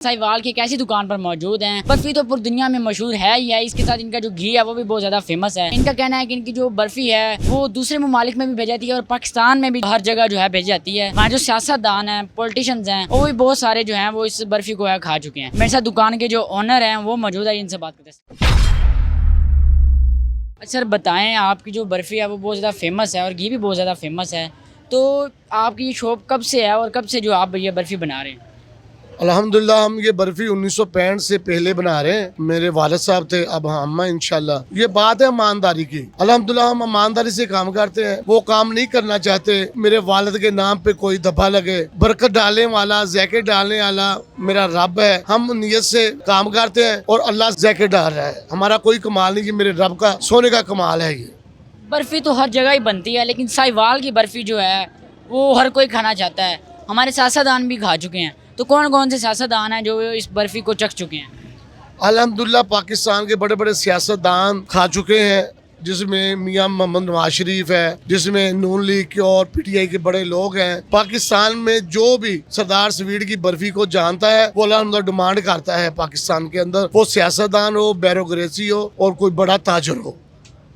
साहिवाल की एक ऐसी दुकान पर मौजूद हैं। बर्फी तो पूरी दुनिया में मशहूर है ही है, इसके साथ इनका जो घी है वो भी बहुत ज़्यादा फेमस है। इनका कहना है कि इनकी जो बर्फी है वो दूसरे ममालिक में भी भेजी जाती है और पाकिस्तान में भी हर जगह जो है भेजी जाती है। वहाँ जो सियासतदान हैं, पॉलिटिशियंस हैं, वो भी बहुत सारे जो हैं वो इस बर्फी को खा चुके हैं। मेरे साथ दुकान के जो ऑनर हैं वो मौजूद है, इनसे बात करते हैं। अच्छा सर बताएं, आपकी जो बर्फ़ी है वो बहुत ज़्यादा फेमस है और घी भी बहुत ज़्यादा फेमस है, तो आपकी ये शॉप कब से है और कब से जो आप ये बर्फ़ी बना रहे हैं? अल्हम्दुलिल्लाह हम ये बर्फ़ी 1965 से पहले बना रहे हैं। मेरे वालिद साहब थे, अब हम इंशाल्लाह। ये बात है ईमानदारी की। अल्हम्दुलिल्लाह हम ईमानदारी से काम करते हैं, वो काम नहीं करना चाहते। मेरे वालिद के नाम पे कोई दफा लगे, बरकत डालने वाला, जैकेट डालने वाला मेरा रब है। हम नियत से काम करते हैं और अल्लाह जैकेट डाल रहा है। हमारा कोई कमाल नहीं, ये मेरे रब का सोने का कमाल है। ये बर्फ़ी तो हर जगह ही बनती है, लेकिन साहिवाल की बर्फ़ी जो है वो हर कोई खाना चाहता है। हमारे सियासतदान भी खा चुके हैं, तो कौन कौन से सियासतदान हैं जो इस बर्फ़ी को चख चुके हैं? अल्हम्दुलिल्लाह पाकिस्तान के बड़े बड़े सियासतदान खा चुके हैं, जिसमें मियां मोहम्मद नवाज शरीफ है, जिसमें नून लीग के और पीटीआई के बड़े लोग हैं। पाकिस्तान में जो भी सरदार स्वीट की बर्फी को जानता है वो अल्हम्दुलिल्लाह डिमांड करता है पाकिस्तान के अंदर, वो सियासतदान हो, बैरोक्रेसी हो और कोई बड़ा ताजर हो।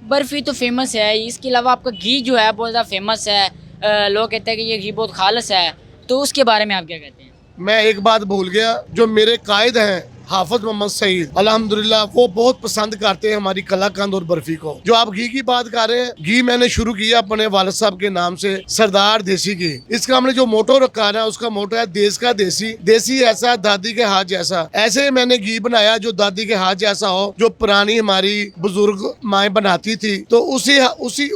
बर्फ़ी तो फेमस है, इसके अलावा आपका घी जो है बहुत ज़्यादा फेमस है। लोग कहते हैं कि ये घी बहुत खालस है, तो उसके बारे में आप क्या कहते हैं? मैं एक बात भूल गया, जो मेरे कायद हैं हाफिज मोहम्मद सईद, अल्हम्दुलिल्लाह वो बहुत पसंद करते हैं हमारी कलाकंद और बर्फी को। जो आप घी की बात कर रहे हैं, घी मैंने शुरू किया अपने वालिद साहब के नाम से, सरदार देसी घी। इसका हमने जो मोटो रखा है, उसका मोटो है देश का देसी। देसी ऐसा, दादी के हाथ जैसा। ऐसे मैंने घी बनाया जो दादी के हाथ जैसा हो, जो पुरानी हमारी बुजुर्ग माएँ बनाती थी, तो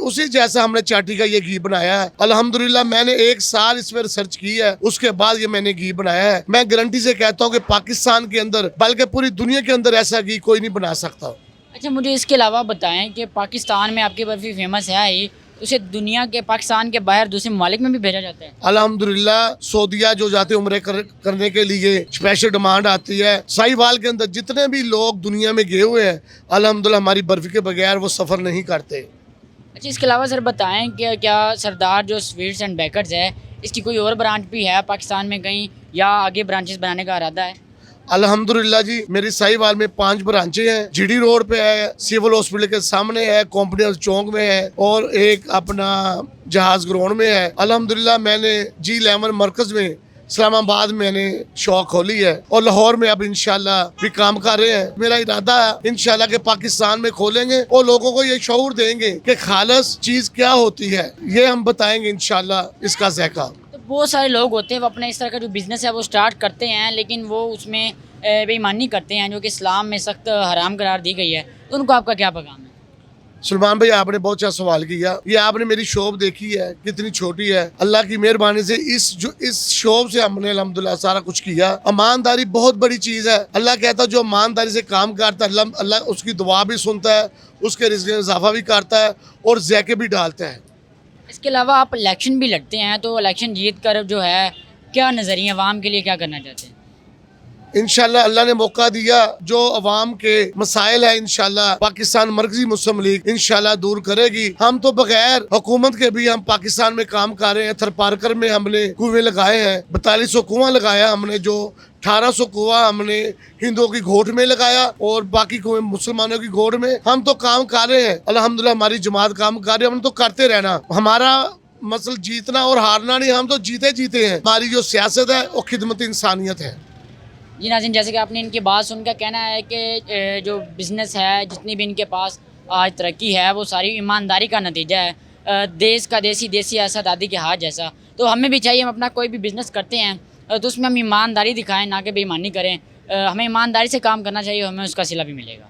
उसी जैसा हमने चाटी का ये घी बनाया है। अल्हम्दुलिल्लाह मैंने 1 साल इस पर रिसर्च की है, उसके बाद ये मैंने घी बनाया है। मैं गारंटी से कहता हूँ कि पाकिस्तान के अंदर बल्कि पूरी दुनिया के अंदर ऐसा घी कोई नहीं बना सकता। अच्छा मुझे इसके अलावा बताएं कि पाकिस्तान में आपकी बर्फ़ी फेमस है ही, उसे दुनिया के, पाकिस्तान के बाहर दूसरे ममालिक में भी भेजा जाता है? अल्हम्दुलिल्लाह सऊदिया जो जाते हैं उम्रे करने के लिए स्पेशल डिमांड आती है। साहिवाल के अंदर जितने भी लोग दुनिया में गए हुए हैं, अल्हम्दुलिल्लाह हमारी बर्फ़ी के बगैर वो सफ़र नहीं करते। अच्छा इसके अलावा सर बताएं कि क्या सरदार जो स्वीट्स एंड बेकर्स है, इसकी कोई और ब्रांच भी है पाकिस्तान में कहीं, या आगे ब्रांचेस बनाने का इरादा है? अल्हम्दुलिल्लाह जी, मेरी साहिवाल में 5 ब्रांचें हैं। जीडी रोड पे है, सिविल हॉस्पिटल के सामने है, कॉम्पिटेंस चौक में है और एक अपना जहाज ग्राउंड में है। अल्हम्दुलिल्लाह मैंने G11 मरकज में इस्लामाबाद मैंने शॉप खोली है और लाहौर में अब इंशाल्लाह भी काम कर रहे हैं। मेरा इरादा है इंशाल्लाह के पाकिस्तान में खोलेंगे और लोगों को ये शऊर देंगे कि खालस चीज़ क्या होती है, ये हम बताएंगे इंशाल्लाह इसका ज़ायका। बहुत सारे लोग होते हैं वो अपने इस तरह का जो बिज़नेस है वो स्टार्ट करते हैं, लेकिन वो उसमें बेईमानी करते हैं जो कि इस्लाम में सख्त हराम करार दी गई है, तो उनको आपका क्या पैगाम है? सलमान भाई आपने बहुत अच्छा सवाल किया। ये आपने मेरी शॉप देखी है कितनी छोटी है, अल्लाह की मेहरबानी से इस शॉप से हमने अल्हम्दुलिल्लाह सारा कुछ किया। ईमानदारी बहुत बड़ी चीज़ है। अल्लाह कहता है जो ईमानदारी से काम करता है अल्लाह उसकी दुआ भी सुनता है, उसके रिज़्क़ में इजाफा भी करता है और ज़ैके भी डालता है। इसके अलावा आप इलेक्शन भी लड़ते हैं, तो इलेक्शन जीत कर जो है क्या नज़रिया अवाम के लिए क्या करना चाहते हैं? इंशाल्लाह अल्लाह ने मौका दिया, जो अवाम के मसाइल है इंशाल्लाह पाकिस्तान मरकजी मुस्लिम लीग इंशाल्लाह दूर करेगी। हम तो बगैर हुकूमत के भी हम पाकिस्तान में काम कर रहे हैं। थरपारकर में हमने कुएं लगाए हैं, 4200 कुआं लगाया हमने, जो 1800 कुआं हमने हिंदुओं की घोट में लगाया और बाकी कुएं मुसलमानों की घोट में। हम तो काम कर रहे हैं, अल्हम्दुलिल्लाह हमारी जमात काम कर रही है, हम तो करते रहना। हमारा मसल जीतना और हारना नहीं, हम तो जीते हैं। हमारी जो सियासत है वो खिदमत इंसानियत है। जी नाज़रीन, जैसे कि आपने इनकी बात सुनकर कहना है कि जो बिज़नेस है, जितनी भी इनके पास आज तरक्की है, वो सारी ईमानदारी का नतीजा है। देश का देसी ऐसा, दादी के हाथ जैसा। तो हमें भी चाहिए, हम अपना कोई भी बिज़नेस करते हैं तो उसमें हम ईमानदारी दिखाएं, ना कि बेईमानी करें। हमें ईमानदारी से काम करना चाहिए, हमें उसका सिला भी मिलेगा।